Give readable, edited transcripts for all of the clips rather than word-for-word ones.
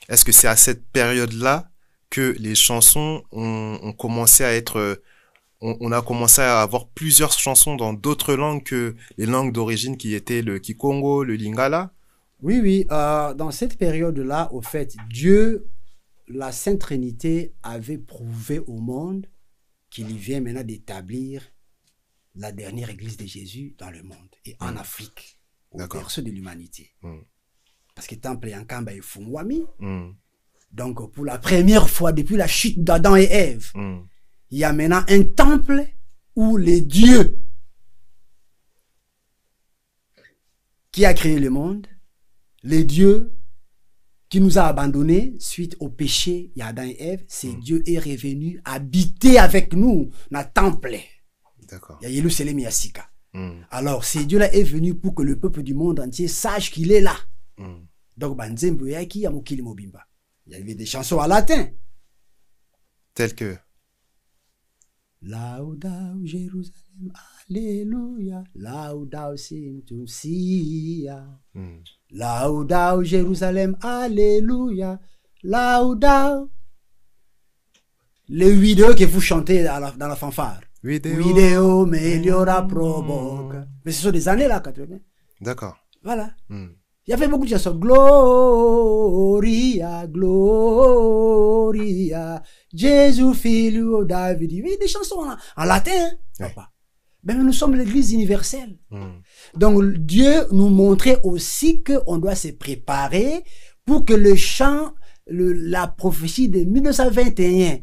Est-ce que c'est à cette période-là que les chansons ont commencé à être, on a commencé à avoir plusieurs chansons dans d'autres langues que les langues d'origine qui étaient le Kikongo, le Lingala? Oui, oui, dans cette période-là, au fait, Dieu, la Sainte Trinité, avait prouvé au monde qu'il y vient maintenant d'établir la dernière église de Jésus dans le monde et en Afrique, au berceau de l'humanité. Parce que temple Yankamba est Fungwami. Donc, pour la première fois depuis la chute d'Adam et Ève, il y a maintenant un temple où les dieux qui a créé le monde, les dieux qui nous a abandonnés suite au péché d'Adam et Ève, c'est Dieu est revenu habiter avec nous dans le temple. D'accord. Il y a Yerusalem et Yassika. Alors, ce Dieu-là est venu pour que le peuple du monde entier sache qu'il est là. Donc, Banzembo Yaki Yamukili Mobimba. Il y avait des chansons en latin. Telles que Laudao Jérusalem, Alléluia. Laudao Simtum Sia. Laudao Jérusalem, Alléluia. Laudao. Les vidéos que vous chantez dans la fanfare. Vidéo Meliora Provoque. Mais ce sont des années là, 80. D'accord. Voilà. Il y avait beaucoup de chansons. Gloria, Gloria, Jésus, Filio, David. Oui, des chansons en latin, papa. Mais nous sommes l'église universelle. Donc, Dieu nous montrait aussi qu'on doit se préparer pour que le chant, la prophétie de 1921,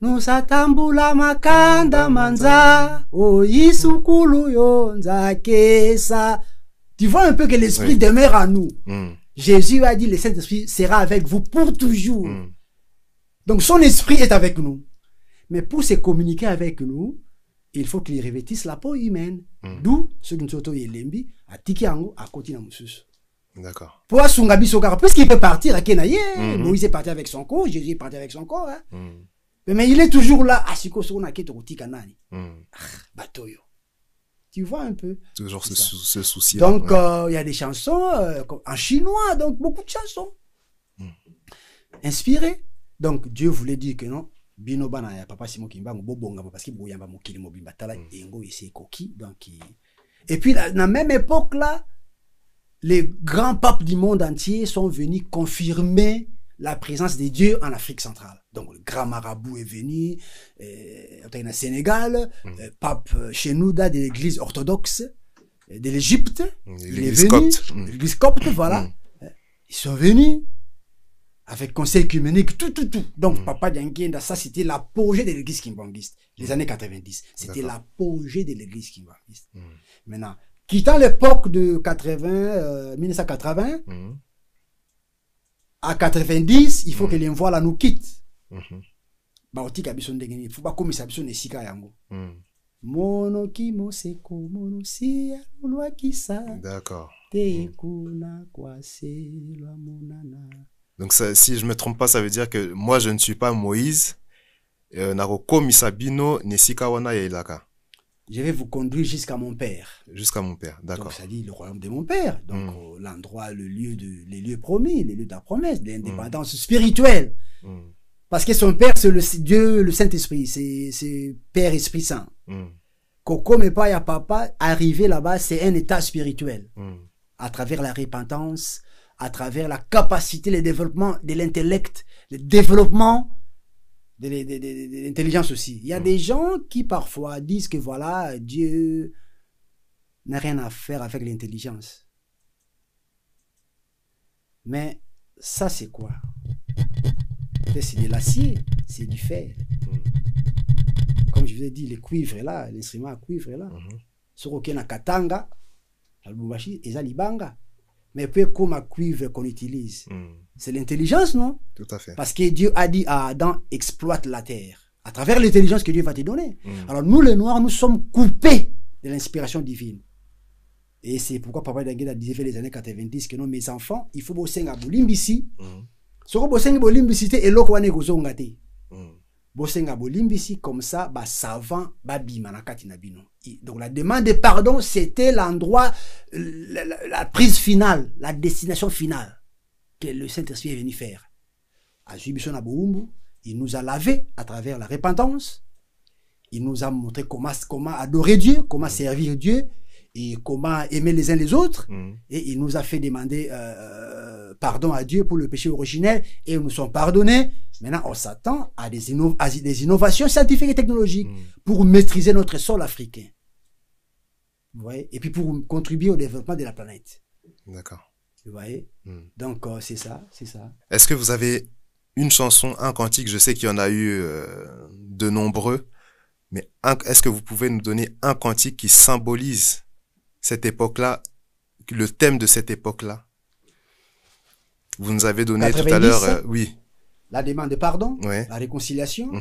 nous atambula makanda manza, o isukulu yonza kesa. Tu vois un peu que l'esprit demeure en nous. Jésus a dit, le Saint-Esprit sera avec vous pour toujours. Donc son esprit est avec nous. Mais pour se communiquer avec nous, il faut qu'il revêtisse la peau humaine. D'où ce qui nous yelembi, à tikiango, à kotina mususu. D'accord. Pour asungabi sokara, puisqu'il peut partir à Kenaye, Moïse est parti avec son corps, Jésus est parti avec son corps. Mais il est toujours là, à siko sona keto tikanani. Batoyo. Tu vois un peu. Toujours ce souci. Donc, il y a des chansons en chinois, donc beaucoup de chansons. Inspirées. Donc, Dieu voulait dire que non. Bino bana ya papa Simon Kimba, bobonga parce qu'il boyamba mokili mobimba tala engo ese koki. Donc, et puis, dans la même époque là, les grands papes du monde entier sont venus confirmer la présence de Dieu en Afrique centrale. Donc, le grand marabout est venu, au Sénégal, pape Chenouda de l'église orthodoxe de l'Égypte, il est venu, l'église copte, voilà. Ils sont venus avec conseil œcuménique, tout. Donc, Papa Diangenda, ça c'était l'apogée de l'église kimbanguiste, les années 90. C'était l'apogée de l'église kimbanguiste. Maintenant, quittant l'époque de 1980, à 90, il faut que les voix nous quittent. Baotika bison dengeni, faut pas comme ça bison esika yango. Mono ki moseko mono si loi kisa. D'accord. Te kuna kwa se loi monana. Donc ça, si je me trompe pas, ça veut dire que moi je ne suis pas Moïse. Naroko misabino nesika wana ya ilaka. Je vais vous conduire jusqu'à mon père. Jusqu'à mon père, d'accord. Donc ça dit le royaume de mon père. Donc l'endroit, les lieux promis, les lieux de la promesse, de l'indépendance spirituelle. Parce que son père, c'est le Dieu, le Saint-Esprit, c'est Père Esprit Saint. Koko mais pas ya papa, arriver là-bas, c'est un état spirituel. À travers la repentance, à travers la capacité, le développement de l'intellect, le développement de l'intelligence aussi. Il y a des gens qui parfois disent que voilà, Dieu n'a rien à faire avec l'intelligence. Mais ça, c'est quoi? C'est de l'acier, c'est du fer. Comme je vous ai dit, le cuivre est là, l'instrument à cuivre est là. Sur aucun katanga, l'albumachi, et libanga. Mais peu comme à cuivre qu'on utilise. C'est l'intelligence, non? Tout à fait. Parce que Dieu a dit à Adam, exploite la terre. À travers l'intelligence que Dieu va te donner. Alors nous, les Noirs, nous sommes coupés de l'inspiration divine. Et c'est pourquoi Papa Dangueda disait les années 90 que non, mes enfants, il faut bosser à Bolimbisi. Si vous bossez à Bolimbisi, et l'autre one est bosser à Bolimbisi, comme ça, bah savant, bah bimanakati nabino. Donc la demande de pardon, c'était l'endroit, la prise finale, la destination finale. que le Saint-Esprit est venu faire? Il nous a lavé à travers la repentance. Il nous a montré comment adorer Dieu, comment servir Dieu et comment aimer les uns les autres. Et il nous a fait demander pardon à Dieu pour le péché originel et nous sommes pardonnés. Maintenant, on s'attend à des innovations scientifiques et technologiques pour maîtriser notre sol africain. Vous voyez? Et puis pour contribuer au développement de la planète. D'accord. Vous voyez? Donc, c'est ça, c'est ça. Est-ce que vous avez une chanson, un cantique? Je sais qu'il y en a eu de nombreux, mais est-ce que vous pouvez nous donner un cantique qui symbolise cette époque-là, le thème de cette époque-là? Vous nous avez donné 90, tout à l'heure, oui. La demande de pardon, Ouais. la réconciliation,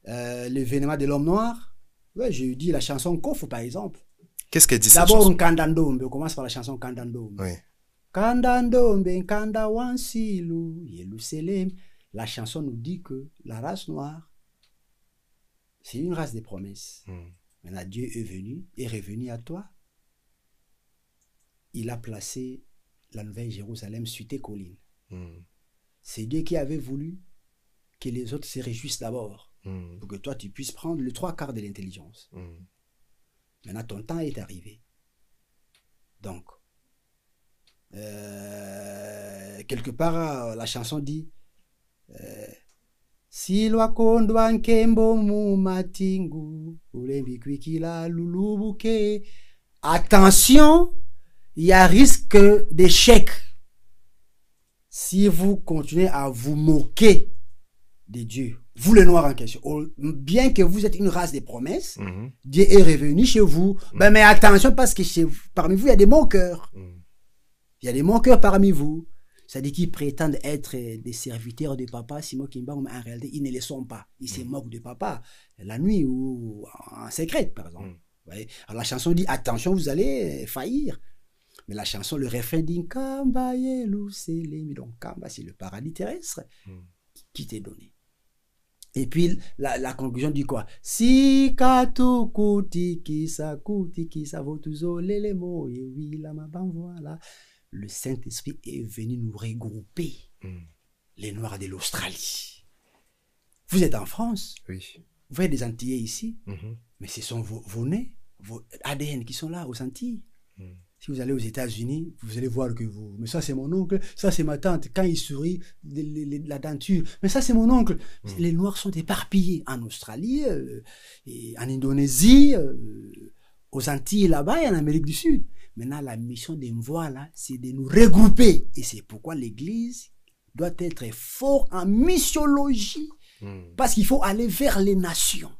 l'événement de l'homme noir. Ouais, j'ai dit la chanson Kofo, par exemple. Qu'est-ce qu'elle dit cette D'abord, chanson? un Kandandombe. On commence par la chanson Kandandombe. Oui. Kandandombe, Kanda Wansilu, Yerusalem. La chanson nous dit que la race noire, c'est une race des promesses. Maintenant, Dieu est revenu à toi. Il a placé la nouvelle Jérusalem sur tes collines. C'est Dieu qui avait voulu que les autres se réjouissent d'abord, pour que toi tu puisses prendre le 3/4 de l'intelligence. Maintenant, ton temps est arrivé. Donc, quelque part, la chanson dit Silwa kondwa nkembo mu matingu ulembi kwikila lulubuke. Attention, il y a risque d'échec si vous continuez à vous moquer de Dieu. Vous les Noirs en question, bien que vous êtes une race des promesses, Dieu est revenu chez vous. Ben, mais attention, parce que parmi vous, il y a des moqueurs. Il y a des moqueurs parmi vous. C'est-à-dire qu'ils prétendent être des serviteurs de papa, Simon Kimba, mais en réalité, ils ne le sont pas. Ils se moquent de papa, la nuit ou en secret, par exemple. Vous voyez? Alors la chanson dit, attention, vous allez faillir. Mais la chanson, le refrain dit, Kamba Yerusalem. Donc, Kamba, c'est le paradis terrestre qui t'est donné. Et puis, la conclusion dit quoi? Si katu kuti kisa votuzole les mots, et oui, la maban, voilà. Le Saint-Esprit est venu nous regrouper, les Noirs de l'Australie. Vous êtes en France, Oui. vous voyez des Antillais ici, mais ce sont vos nez, vos ADN qui sont là aux Antilles. Si vous allez aux États-Unis, vous allez voir que vous... Mais ça, c'est mon oncle, ça, c'est ma tante. Quand il sourit, la denture. Mais ça, c'est mon oncle. Les Noirs sont éparpillés en Australie, et en Indonésie, aux Antilles là-bas et en Amérique du Sud. Maintenant, la mission des Mvois, là, c'est de nous regrouper. Et c'est pourquoi l'Église doit être fort en missiologie. Parce qu'il faut aller vers les nations.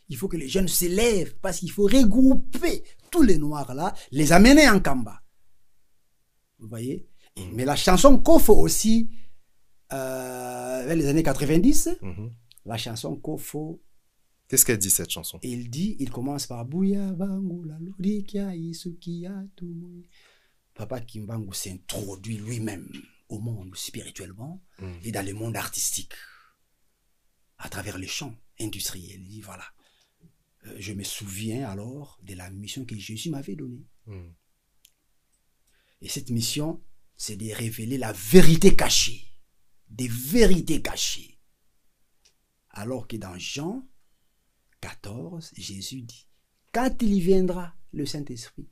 Il faut que les jeunes s'élèvent parce qu'il faut regrouper tous les Noirs là, les amener en Kamba. Vous voyez? Mais la chanson Kofo aussi, vers les années 90, la chanson Kofo. Qu'est-ce qu'elle dit cette chanson? Il commence par Bouya Bangula Lodikia Isukia Tumui. Papa Kimbangu s'introduit lui-même au monde spirituellement et dans le monde artistique à travers les chants industriels. Il dit voilà. Je me souviens alors de la mission que Jésus m'avait donnée. Et cette mission, c'est de révéler la vérité cachée. Des vérités cachées. Alors que dans Jean 14, Jésus dit, quand il viendra, le Saint-Esprit,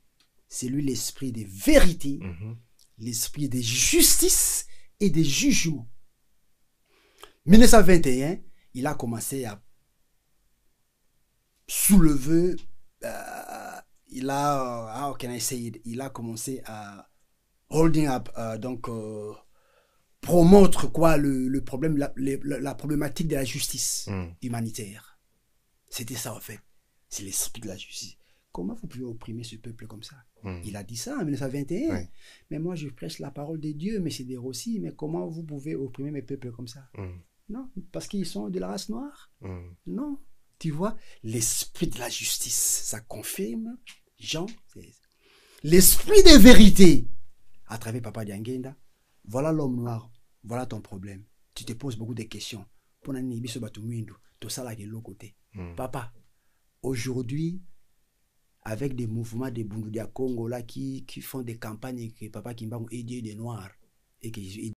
c'est lui l'esprit des vérités, l'esprit des justices et des jugements. 1921, il a commencé à soulever, il a commencé à holding up, promotre quoi le problème, la problématique de la justice humanitaire. C'était ça en fait, c'est l'esprit de la justice. Comment vous pouvez opprimer ce peuple comme ça? Il a dit ça en 1921. Oui. Mais moi je prêche la parole de Dieu, mais c'est des Rossi. Mais comment vous pouvez opprimer mes peuples comme ça? Non, parce qu'ils sont de la race noire. Non. Tu vois, l'esprit de la justice, ça confirme, Jean, l'esprit des vérités, à travers Papa Diangenda, voilà l'homme noir, voilà ton problème. Tu te poses beaucoup de questions. Papa, aujourd'hui, avec des mouvements de Bundudia Congo là qui font des campagnes et que Papa Kimbangu aide des noirs, et que